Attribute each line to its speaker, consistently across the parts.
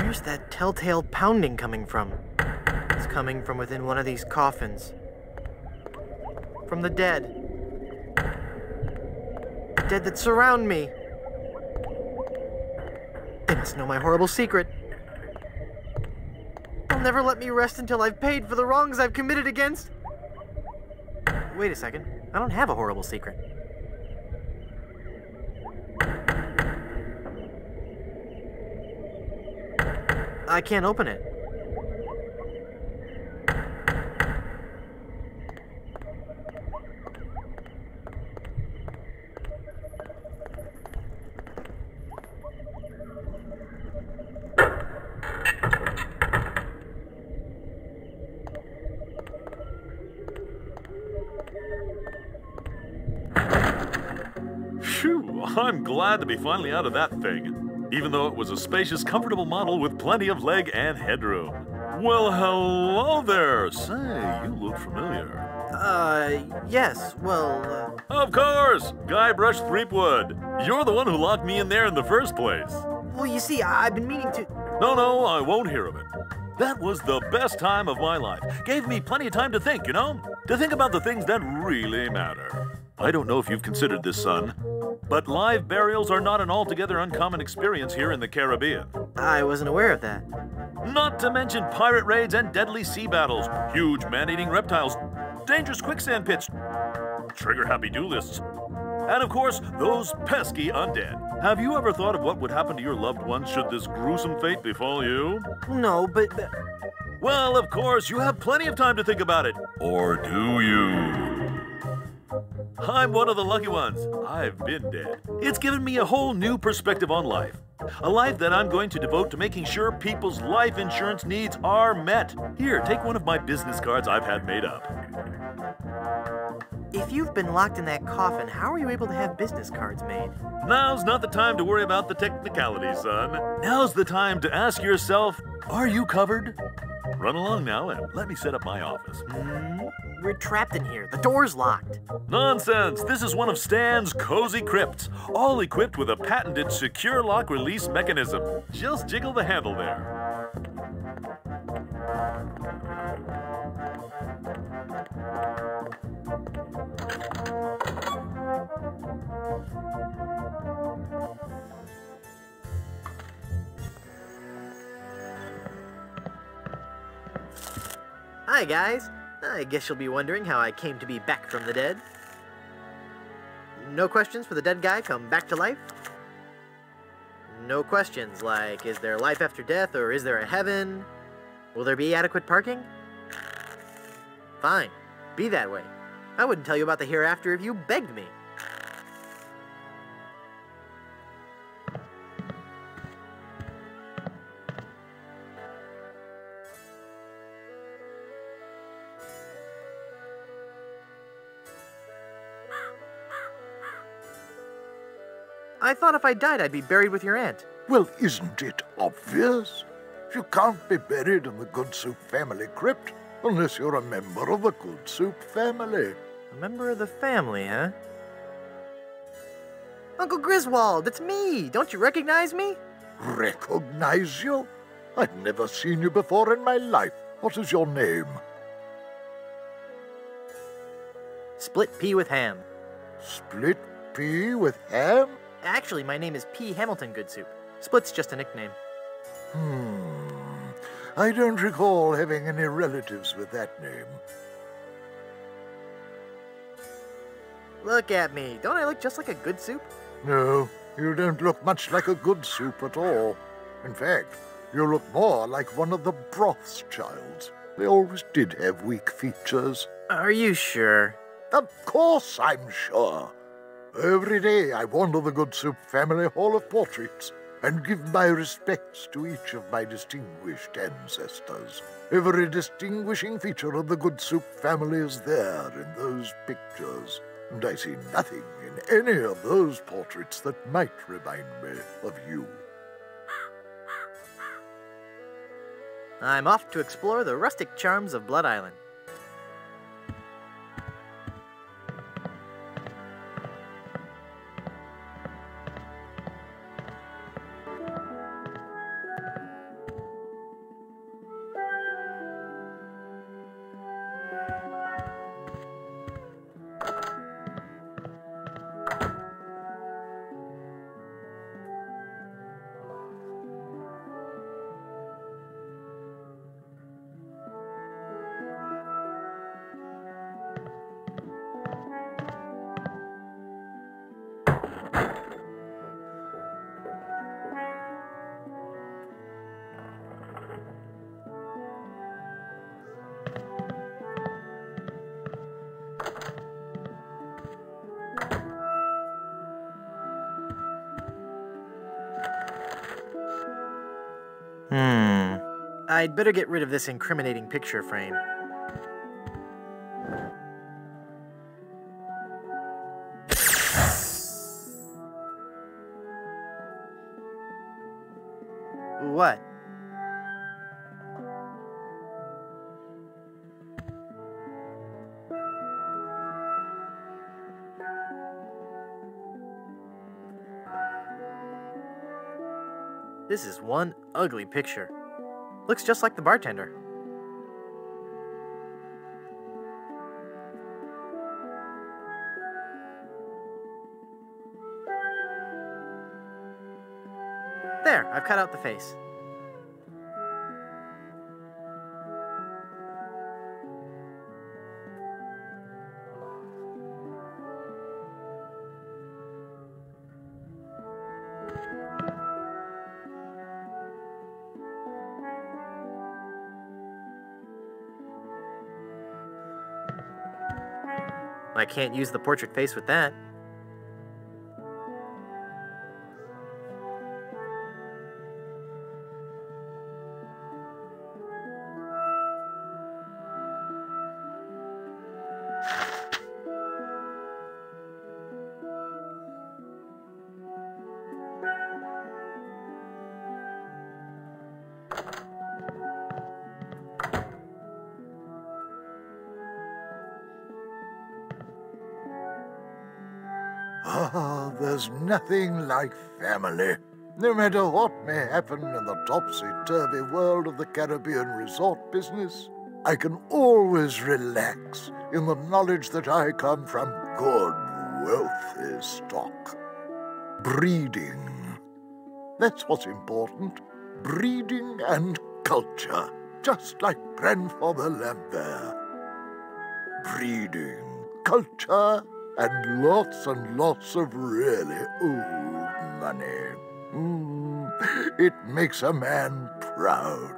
Speaker 1: Where's that telltale pounding coming from? It's coming from within one of these coffins. From the dead. The dead that surround me. They must know my horrible secret. They'll never let me rest until I've paid for the wrongs I've committed against... Wait a second. I don't have a horrible secret. I can't open it.
Speaker 2: Phew, I'm glad to be finally out of that thing, even though it was a spacious, comfortable model with plenty of leg and headroom. Well, hello there. Say, you look familiar.
Speaker 1: Yes, well,
Speaker 2: Of course! Guybrush Threepwood. You're the one who locked me in there in the first place.
Speaker 1: Well, you see, I've been meaning to...
Speaker 2: No, I won't hear of it. That was the best time of my life. Gave me plenty of time to think, you know? To think about the things that really matter. I don't know if you've considered this, son, but live burials are not an altogether uncommon experience here in the Caribbean.
Speaker 1: I wasn't aware of that.
Speaker 2: Not to mention pirate raids and deadly sea battles, huge man-eating reptiles, dangerous quicksand pits, trigger-happy duelists, and of course, those pesky undead. Have you ever thought of what would happen to your loved ones should this gruesome fate befall you?
Speaker 1: No, but...
Speaker 2: Well, of course, you have plenty of time to think about it. Or do you? I'm one of the lucky ones. I've been dead. It's given me a whole new perspective on life. A life that I'm going to devote to making sure people's life insurance needs are met. Here, take one of my business cards I've had made up.
Speaker 1: If you've been locked in that coffin, how are you able to have business cards made?
Speaker 2: Now's not the time to worry about the technicalities, son. Now's the time to ask yourself, are you covered? Run along now and let me set up my office.
Speaker 1: We're trapped in here. The door's locked.
Speaker 2: Nonsense! This is one of Stan's cozy crypts, all equipped with a patented secure lock release mechanism. Just jiggle the handle there.
Speaker 1: Hi, guys. I guess you'll be wondering how I came to be back from the dead. No questions for the dead guy come back to life? No questions like, is there life after death or is there a heaven? Will there be adequate parking? Fine. Be that way. I wouldn't tell you about the hereafter if you begged me. I thought if I died, I'd be buried with your aunt.
Speaker 3: Well, isn't it obvious? You can't be buried in the Goodsoup Family Crypt unless you're a member of the Goodsoup family.
Speaker 1: A member of the family, huh? Uncle Griswold, it's me! Don't you recognize me?
Speaker 3: Recognize you? I've never seen you before in my life. What is your name?
Speaker 1: Split pea with ham.
Speaker 3: Split pea with ham?
Speaker 1: Actually, my name is P. Hamilton Goodsoup. Split's just a nickname.
Speaker 3: I don't recall having any relatives with that name.
Speaker 1: Look at me. Don't I look just like a Goodsoup?
Speaker 3: No, you don't look much like a Goodsoup at all. In fact, you look more like one of the Brothschilds. They always did have weak features.
Speaker 1: Are you sure?
Speaker 3: Of course I'm sure. Every day I wander the Goodsoup family hall of portraits and give my respects to each of my distinguished ancestors. Every distinguishing feature of the Goodsoup family is there in those pictures, and I see nothing in any of those portraits that might remind me of you.
Speaker 1: I'm off to explore the rustic charms of Blood Island. I'd better get rid of this incriminating picture frame. What? This is one ugly picture. Looks just like the bartender. There, I've cut out the face. I can't use the portrait face with that.
Speaker 3: Ah, there's nothing like family. No matter what may happen in the topsy-turvy world of the Caribbean resort business, I can always relax in the knowledge that I come from good, wealthy stock. Breeding. That's what's important. Breeding and culture, just like Grandfather Lambert. Breeding, culture, and lots of really old money. It makes a man proud.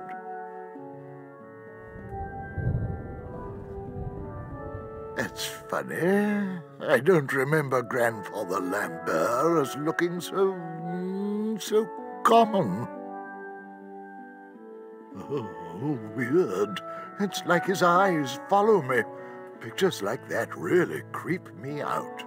Speaker 3: It's funny. I don't remember Grandfather Lambert as looking so common. Oh, weird. It's like his eyes follow me. Pictures like that really creep me out.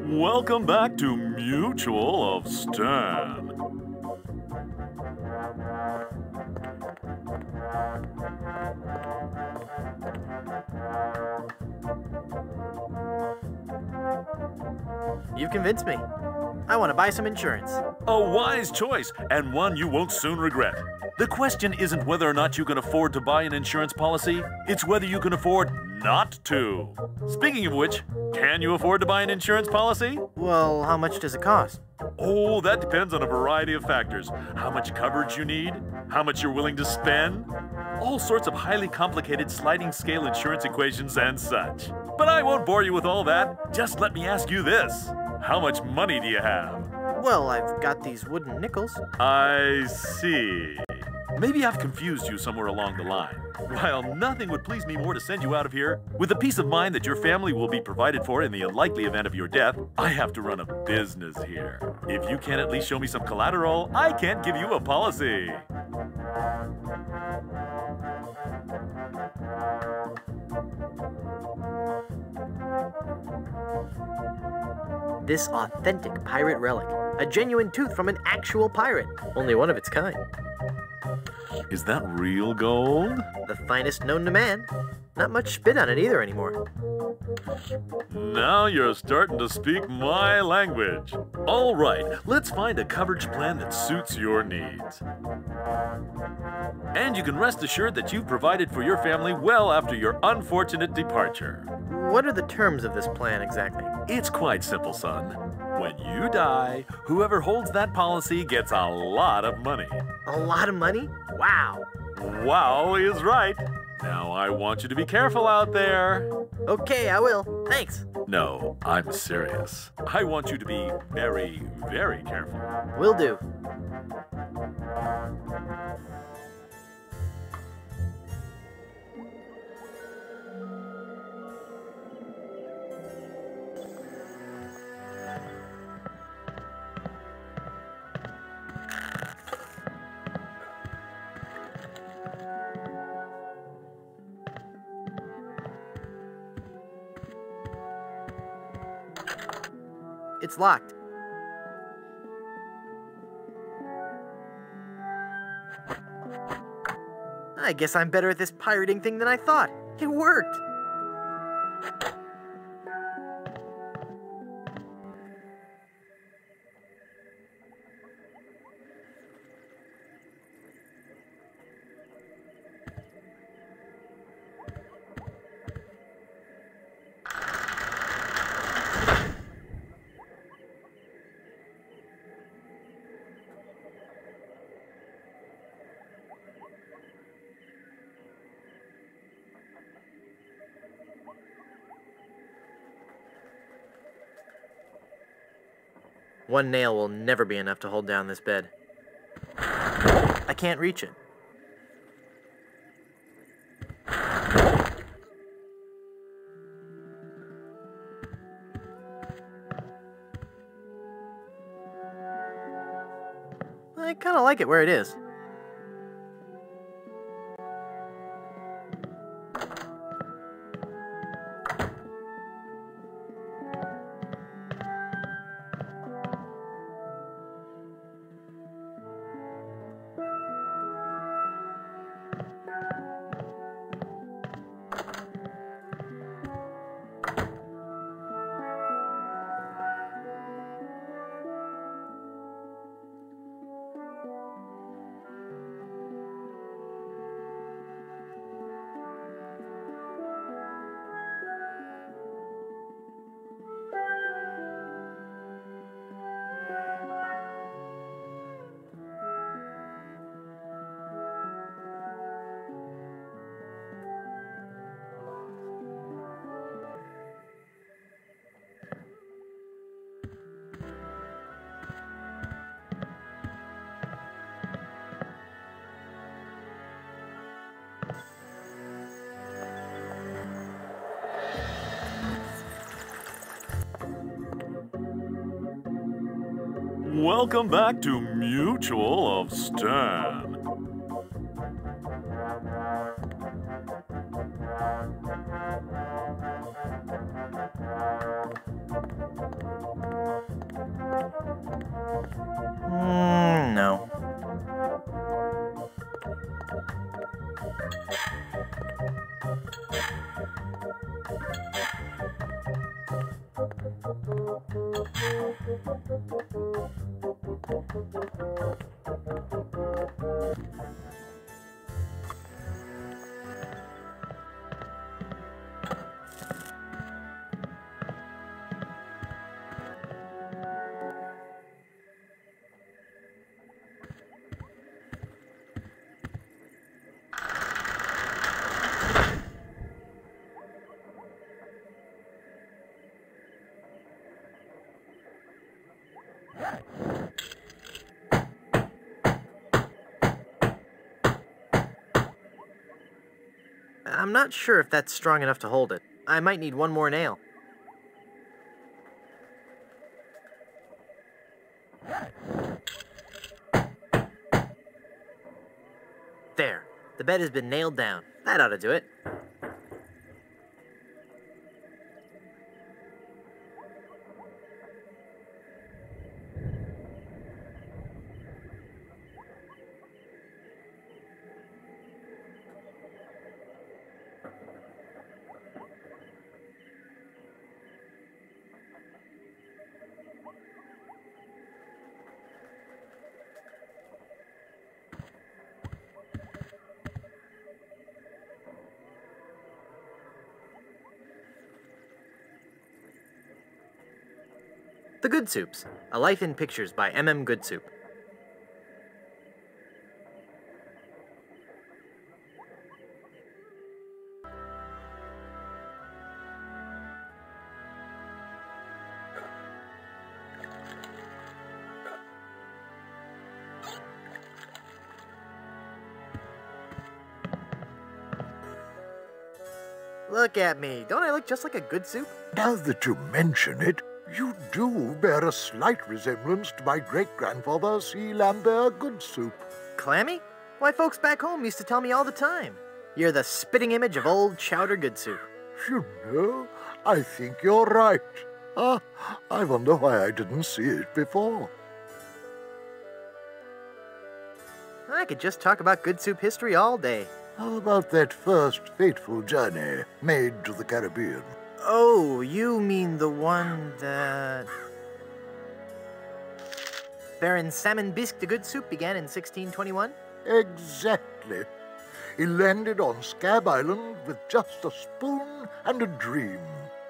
Speaker 2: Welcome back to Mutual of Stan.
Speaker 1: You've convinced me. I want to buy some insurance.
Speaker 2: A wise choice, and one you won't soon regret. The question isn't whether or not you can afford to buy an insurance policy, it's whether you can afford not to. Speaking of which, can you afford to buy an insurance policy?
Speaker 1: Well, how much does it cost?
Speaker 2: Oh, that depends on a variety of factors. How much coverage you need, how much you're willing to spend, all sorts of highly complicated sliding scale insurance equations and such. But I won't bore you with all that. Just let me ask you this. How much money do you have?
Speaker 1: Well, I've got these wooden nickels.
Speaker 2: I see. Maybe I've confused you somewhere along the line. While nothing would please me more to send you out of here, with the peace of mind that your family will be provided for in the unlikely event of your death, I have to run a business here. If you can't at least show me some collateral, I can't give you a policy.
Speaker 1: This authentic pirate relic. A genuine tooth from an actual pirate. Only one of its kind.
Speaker 2: Is that real gold?
Speaker 1: The finest known to man. Not much spit on it either anymore.
Speaker 2: Now you're starting to speak my language. All right, let's find a coverage plan that suits your needs. And you can rest assured that you've provided for your family well after your unfortunate departure.
Speaker 1: What are the terms of this plan exactly?
Speaker 2: It's quite simple, son. When you die, whoever holds that policy gets a lot of money.
Speaker 1: A lot of money? Wow.
Speaker 2: Wow is right. Now I want you to be careful out there.
Speaker 1: Okay, I will. Thanks.
Speaker 2: No, I'm serious. I want you to be very, very careful.
Speaker 1: Will do. It's locked. I guess I'm better at this pirating thing than I thought. It worked. One nail will never be enough to hold down this bed. I can't reach it. I kind of like it where it is.
Speaker 2: Welcome back to Mutual of Stan.
Speaker 1: No. I'm not sure if that's strong enough to hold it. I might need one more nail. There. The bed has been nailed down. That ought to do it. The Goodsoups, A Life in Pictures by M.M. Goodsoup. Look at me. Don't I look just like a Goodsoup?
Speaker 3: Now that you mention it, you do bear a slight resemblance to my great-grandfather, C. Lambert Goodsoup.
Speaker 1: Clammy? Why, folks back home used to tell me all the time. You're the spitting image of old Chowder Goodsoup.
Speaker 3: You know, I think you're right. I wonder why I didn't see it before.
Speaker 1: I could just talk about Goodsoup history all day.
Speaker 3: How about that first fateful journey made to the Caribbean?
Speaker 1: Oh, you mean the one that... Baron Salmon Bisque de Goodsoup began in 1621?
Speaker 3: Exactly. He landed on Scab Island with just a spoon and a dream.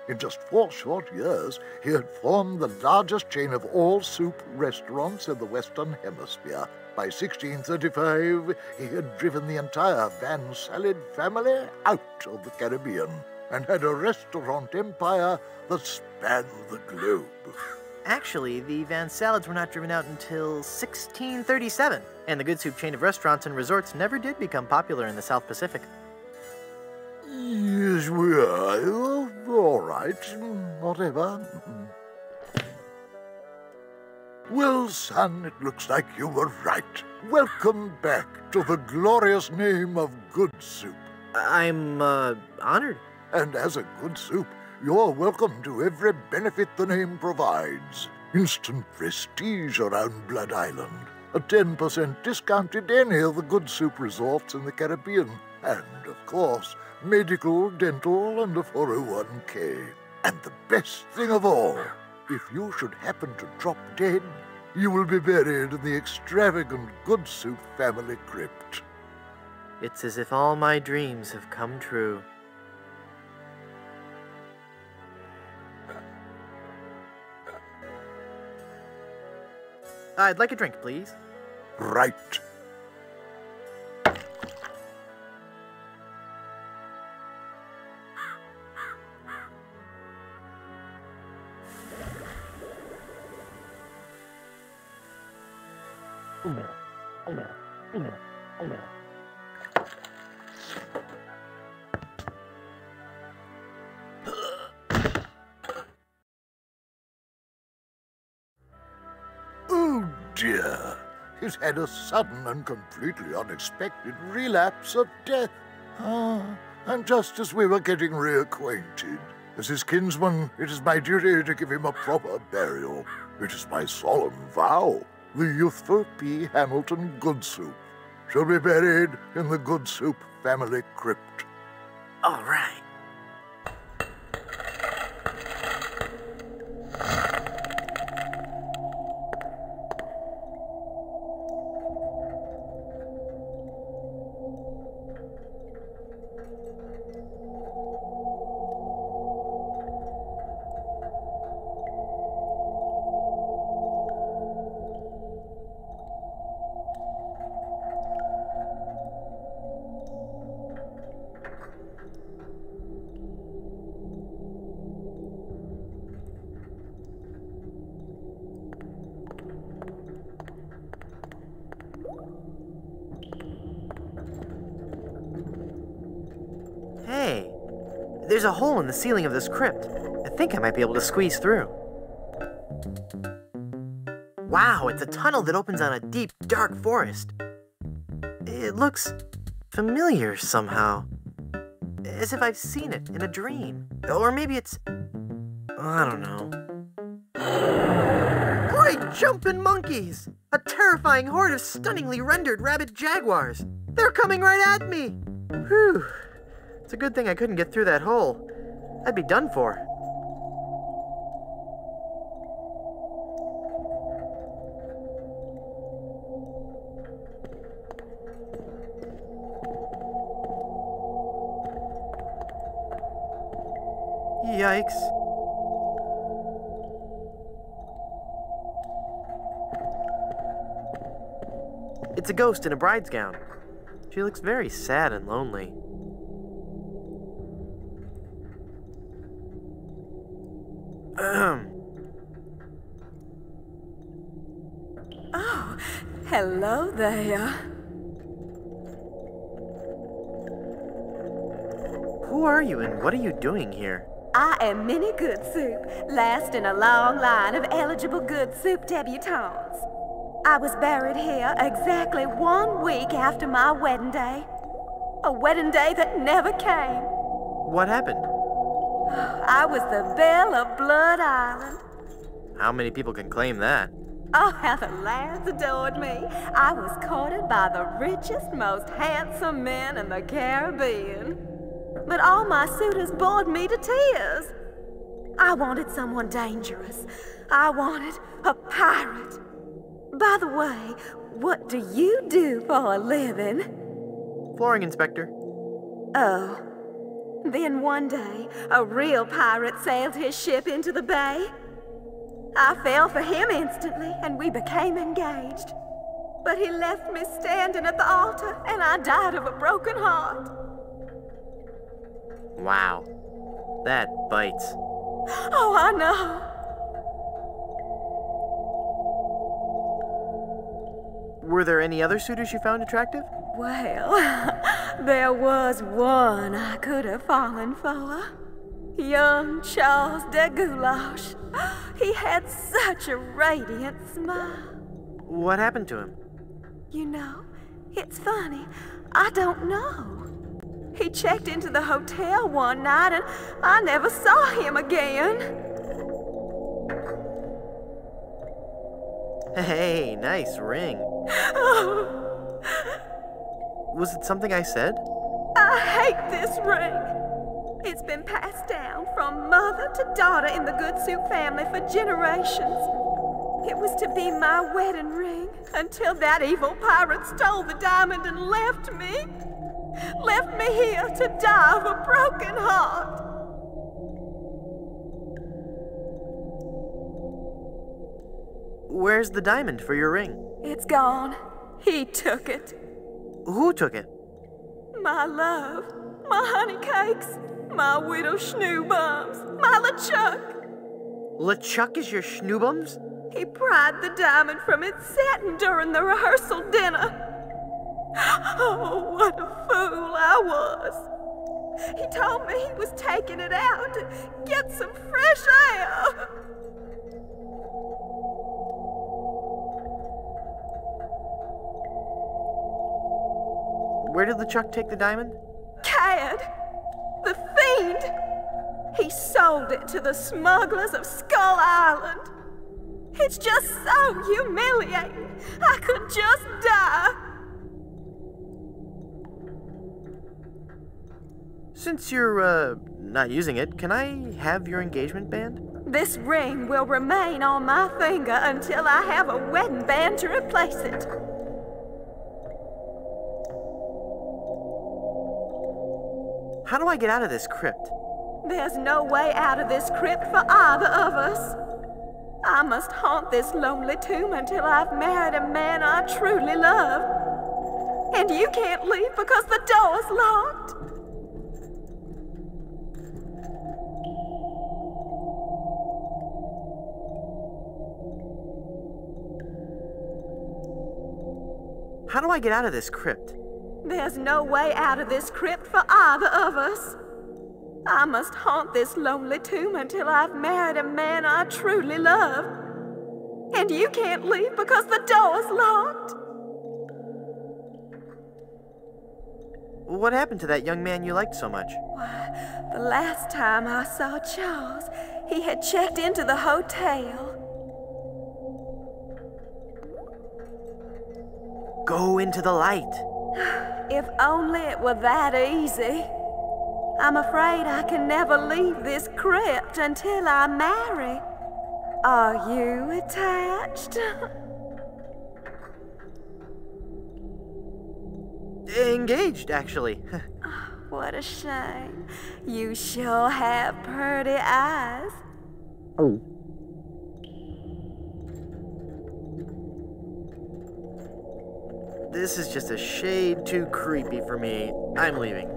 Speaker 3: In just 4 short years, he had formed the largest chain of all-soup restaurants in the Western Hemisphere. By 1635, he had driven the entire Van Salad family out of the Caribbean and had a restaurant empire that spanned the globe.
Speaker 1: Actually, the Van Salads were not driven out until 1637, and the Goodsoup chain of restaurants and resorts never did become popular in the South Pacific.
Speaker 3: Yes, we are. All right, whatever. Well, son, it looks like you were right. Welcome back to the glorious name of Goodsoup.
Speaker 1: I'm, honored.
Speaker 3: And as a Goodsoup, you're welcome to every benefit the name provides. Instant prestige around Blood Island, a 10% discount at any of the Goodsoup resorts in the Caribbean, and, of course, medical, dental, and a 401k. And the best thing of all, if you should happen to drop dead, you will be buried in the extravagant Goodsoup Family Crypt.
Speaker 1: It's as if all my dreams have come true. I'd like a drink, please.
Speaker 3: Right. Oh dear, he's had a sudden and completely unexpected relapse of death. And just as we were getting reacquainted, as his kinsman, it is my duty to give him a proper burial. It is my solemn vow. The youthful P. Hamilton Goodsoup shall be buried in the Goodsoup Family Crypt.
Speaker 1: All right. Hey, there's a hole in the ceiling of this crypt. I think I might be able to squeeze through. Wow, it's a tunnel that opens on a deep, dark forest. It looks familiar somehow. As if I've seen it in a dream. Or maybe it's... I don't know. Great jumping monkeys! A terrifying horde of stunningly rendered rabid jaguars. They're coming right at me! Whew. It's a good thing I couldn't get through that hole. I'd be done for. Yikes. It's a ghost in a bride's gown. She looks very sad and lonely.
Speaker 4: Oh, hello there.
Speaker 1: Who are you and what are you doing here?
Speaker 4: I am Minnie Goodsoup, last in a long line of eligible Goodsoup debutantes. I was buried here exactly 1 week after my wedding day. A wedding day that never came.
Speaker 1: What happened?
Speaker 4: I was the belle of Blood Island.
Speaker 1: How many people can claim that?
Speaker 4: Oh, how the lads adored me. I was courted by the richest, most handsome men in the Caribbean. But all my suitors bored me to tears. I wanted someone dangerous. I wanted a pirate. By the way, what do you do for a living?
Speaker 1: Flooring inspector.
Speaker 4: Oh. Then one day, a real pirate sailed his ship into the bay. I fell for him instantly, and we became engaged. But he left me standing at the altar, and I died of a broken heart.
Speaker 1: Wow. That bites.
Speaker 4: Oh, I know.
Speaker 1: Were there any other suitors you found attractive?
Speaker 4: Well, there was one I could have fallen for. Young Charles de Goulash. He had such a radiant smile.
Speaker 1: What happened to him?
Speaker 4: You know, it's funny. I don't know. He checked into the hotel one night and I never saw him again.
Speaker 1: Hey, nice ring.
Speaker 4: Oh,
Speaker 1: Was it something I said?
Speaker 4: I hate this ring. It's been passed down from mother to daughter in the Goodsoup family for generations. It was to be my wedding ring until that evil pirate stole the diamond and left me. Left me here to die of a broken heart.
Speaker 1: Where's the diamond for your ring?
Speaker 4: It's gone. He took it.
Speaker 1: Who took it?
Speaker 4: My love, my honey cakes, my widow schnoobums, my LeChuck.
Speaker 1: LeChuck is your schnoobums?
Speaker 4: He pried the diamond from its satin during the rehearsal dinner. Oh, what a fool I was. He told me he was taking it out to get some fresh air.
Speaker 1: Where did LeChuck take the diamond?
Speaker 4: Cad, the fiend. He sold it to the smugglers of Skull Island. It's just so humiliating. I could just die.
Speaker 1: Since you're, not using it, can I have your engagement band?
Speaker 4: This ring will remain on my finger until I have a wedding band to replace it.
Speaker 1: How do I get out of this crypt?
Speaker 4: There's no way out of this crypt for either of us. I must haunt this lonely tomb until I've married a man I truly love. And you can't leave because the door's locked.
Speaker 1: How do I get out of this crypt?
Speaker 4: There's no way out of this crypt for either of us. I must haunt this lonely tomb until I've married a man I truly love. And you can't leave because the door's locked.
Speaker 1: What happened to that young man you liked so much?
Speaker 4: Why, the last time I saw Charles, he had checked into the hotel.
Speaker 1: Go into the light.
Speaker 4: If only it were that easy. I'm afraid I can never leave this crypt until I marry. Are you attached?
Speaker 1: Engaged, actually.
Speaker 4: What a shame. You sure have pretty eyes.
Speaker 1: Oh. This is just a shade too creepy for me. I'm leaving.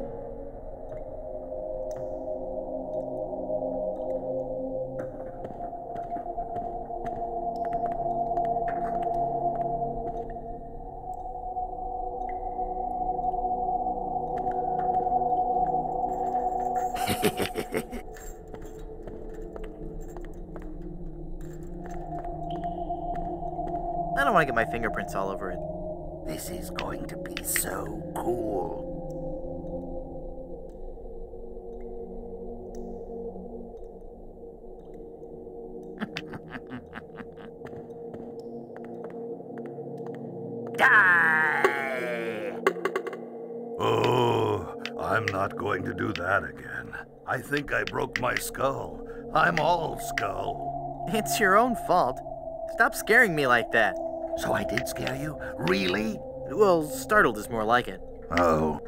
Speaker 1: I don't want to get my fingerprints all over it.
Speaker 5: This is going to be so cool. Die!
Speaker 2: Oh, I'm not going to do that again. I think I broke my skull. I'm all skull.
Speaker 1: It's your own fault. Stop scaring me like that.
Speaker 5: So I did scare you? Really?
Speaker 1: Well, startled is more like it.
Speaker 5: Oh.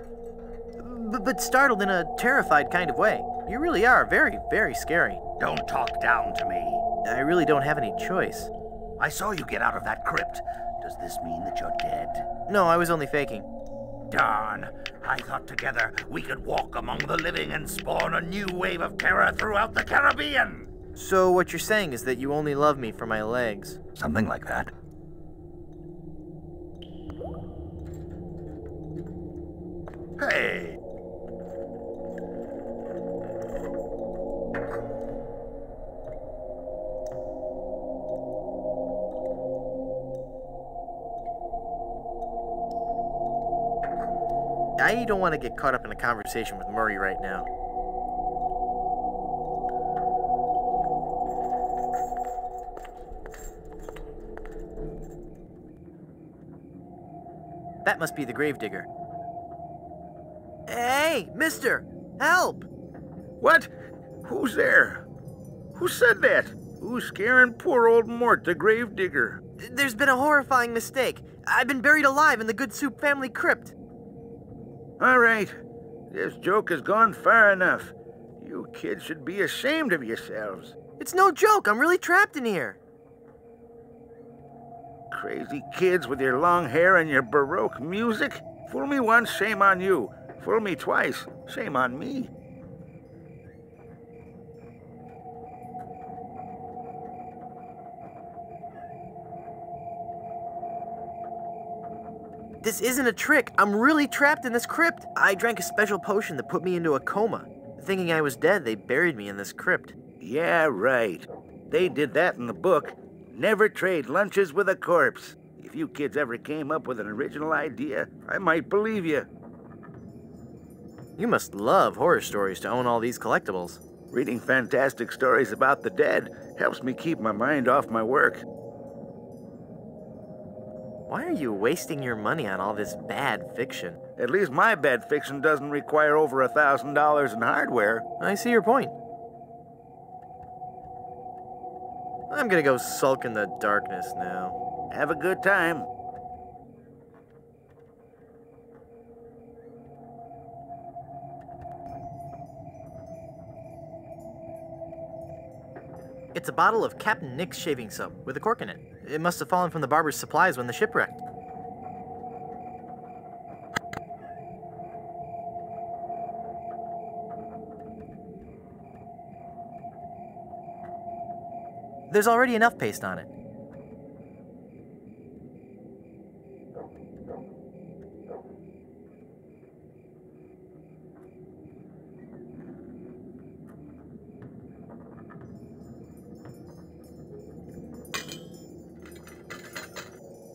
Speaker 1: But startled in a terrified kind of way. You really are very, very scary.
Speaker 5: Don't talk down to me.
Speaker 1: I really don't have any choice.
Speaker 5: I saw you get out of that crypt. Does this mean that you're dead?
Speaker 1: No, I was only faking.
Speaker 5: Darn. I thought together we could walk among the living and spawn a new wave of terror throughout the Caribbean.
Speaker 1: So what you're saying is that you only love me for my legs.
Speaker 5: Something like that. Hey!
Speaker 1: I don't want to get caught up in a conversation with Murray right now. That must be the Gravedigger. Hey, mister! Help!
Speaker 6: What? Who's there? Who said that? Who's scaring poor old Mort, the Gravedigger?
Speaker 1: There's been a horrifying mistake. I've been buried alive in the Goodsoup Family Crypt.
Speaker 6: All right. This joke has gone far enough. You kids should be ashamed of yourselves.
Speaker 1: It's no joke. I'm really trapped in here.
Speaker 6: Crazy kids with your long hair and your Baroque music. Fool me once, shame on you. Fool me twice, shame on me.
Speaker 1: This isn't a trick. I'm really trapped in this crypt. I drank a special potion that put me into a coma. Thinking I was dead, they buried me in this crypt.
Speaker 6: Yeah, right. They did that in the book. Never trade lunches with a corpse. If you kids ever came up with an original idea, I might believe you.
Speaker 1: You must love horror stories to own all these collectibles.
Speaker 6: Reading fantastic stories about the dead helps me keep my mind off my work.
Speaker 1: Why are you wasting your money on all this bad fiction?
Speaker 6: At least my bad fiction doesn't require over $1,000 in hardware.
Speaker 1: I see your point. I'm gonna go sulk in the darkness now.
Speaker 6: Have a good time.
Speaker 1: It's a bottle of Captain Nick's shaving soap with a cork in it. It must have fallen from the barber's supplies when the ship wrecked. There's already enough paste on it.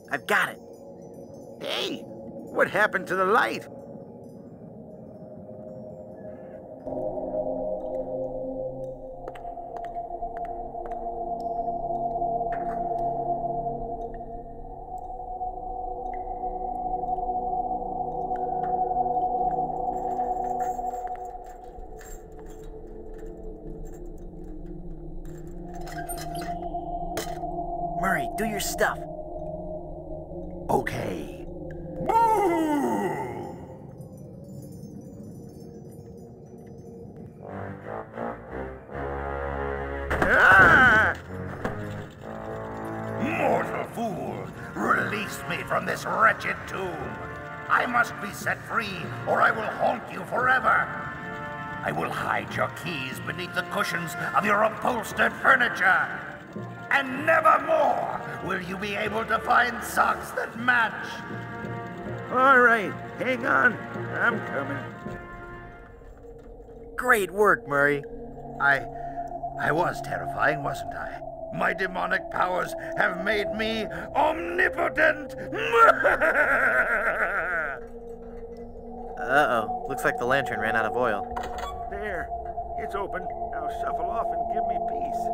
Speaker 1: I've got it.
Speaker 6: Hey, what happened to the light?
Speaker 1: Murray, do your stuff.
Speaker 5: Okay.
Speaker 6: Ah!
Speaker 5: Mortal fool! Release release me from this wretched tomb. I must be set free, or I will haunt you forever. I will hide your keys beneath the cushions of your upholstered furniture. And never more will you be able to find socks that match.
Speaker 6: All right, hang on. I'm coming.
Speaker 1: Great work, Murray.
Speaker 5: I was terrifying, wasn't I? My demonic powers have made me omnipotent.
Speaker 1: Uh-oh. Looks like the lantern ran out of oil.
Speaker 6: There, it's open. Now shuffle off and give me peace.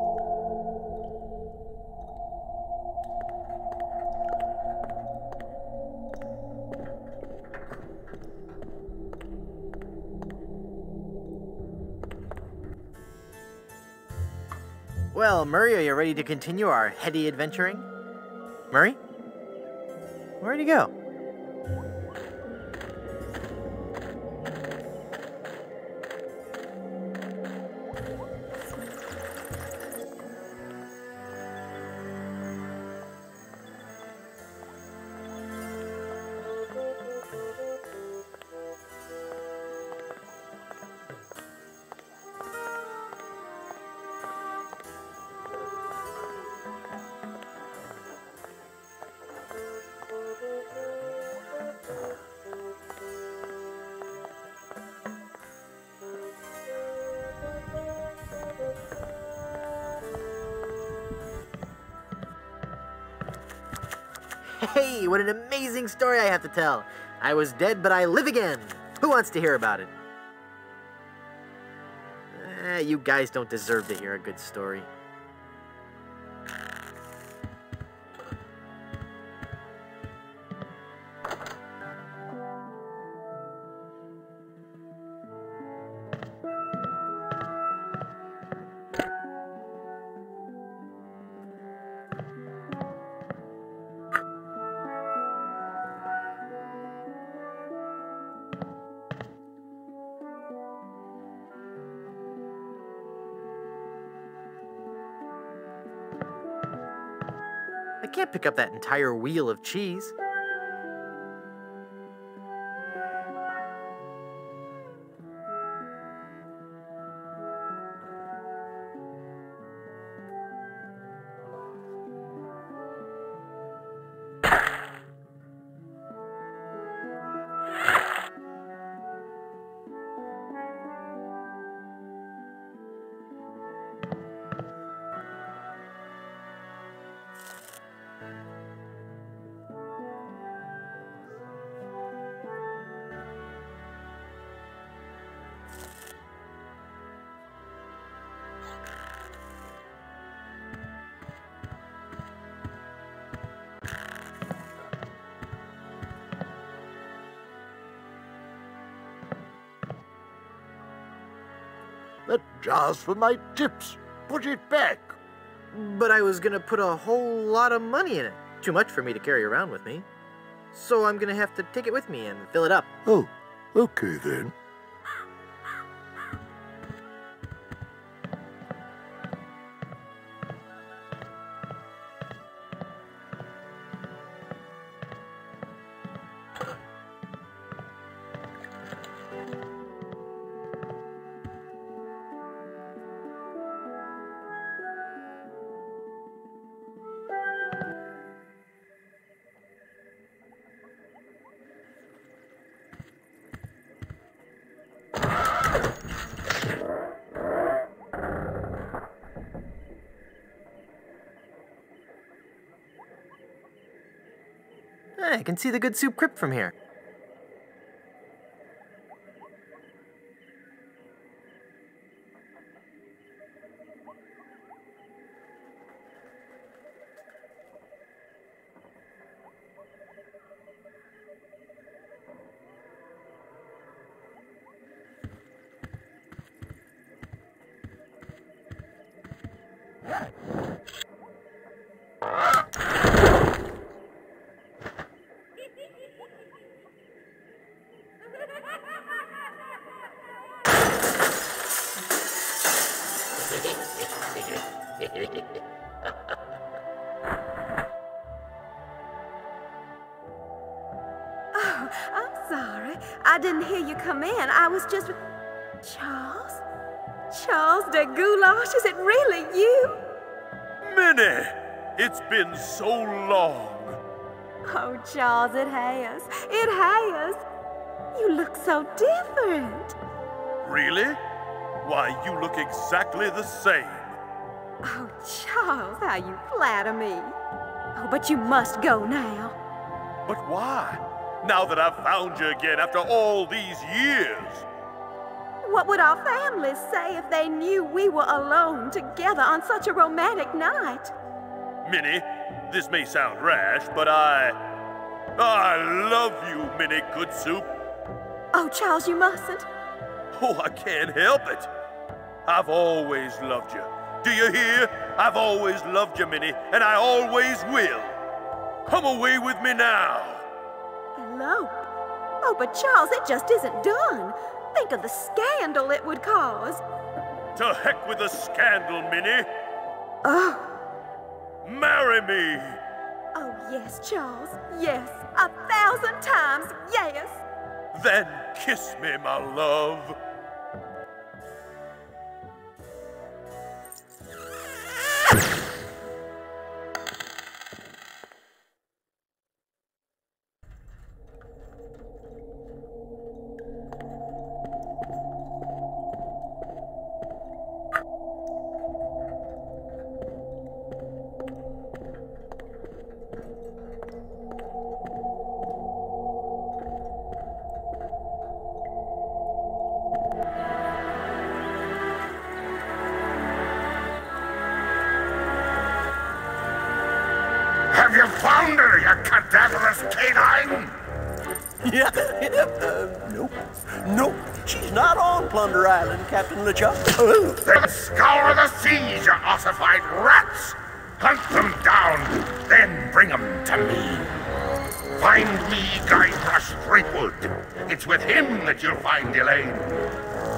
Speaker 1: Well, Murray, are you ready to continue our heady adventuring? Murray? Where'd he go? Hey, what an amazing story I have to tell. I was dead, but I live again. Who wants to hear about it? You guys don't deserve to hear a good story. I can't pick up that entire wheel of cheese.
Speaker 3: That jar's for my tips. Put it back.
Speaker 1: But I was gonna put a whole lot of money in it. Too much for me to carry around with me. So I'm gonna have to take it with me and fill it up.
Speaker 3: Oh, okay then.
Speaker 1: I can see the Goodsoup Crypt from here.
Speaker 4: I didn't hear you come in. I was just... Charles? Charles de Goulash, is it really you?
Speaker 2: Minnie! It's been so long.
Speaker 4: Oh, Charles, it has. It has. You look so different.
Speaker 2: Really? Why, you look exactly the same.
Speaker 4: Oh, Charles, how you flatter me. Oh, but you must go now.
Speaker 2: But why? Now that I've found you again after all these years.
Speaker 4: What would our families say if they knew we were alone together on such a romantic night?
Speaker 2: Minnie, this may sound rash, but I love you, Minnie Goodsoup.
Speaker 4: Oh, Charles, you mustn't.
Speaker 2: Oh, I can't help it. I've always loved you. Do you hear? I've always loved you, Minnie, and I always will. Come away with me now.
Speaker 4: Elope? Oh, but Charles, it just isn't done. Think of the scandal it would cause.
Speaker 2: To heck with the scandal, Minnie.
Speaker 4: Oh.
Speaker 2: Marry me.
Speaker 4: Oh, yes, Charles. Yes. 1,000 times yes.
Speaker 2: Then kiss me, my love.
Speaker 5: Have you found her, you cadaverous canine?
Speaker 7: Yeah, nope. She's not on Plunder Island, Captain LeChuck.
Speaker 5: Then scour the seas, you ossified rats! Hunt them down, then bring them to me. Find me Guybrush Threepwood. It's with him that you'll find Elaine.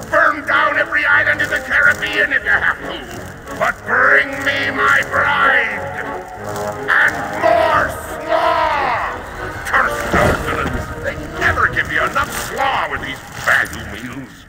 Speaker 5: Burn down every island in the Caribbean if you have to. But bring me my bride! And more slaw! Curse those villains! They never give you enough slaw with these value meals.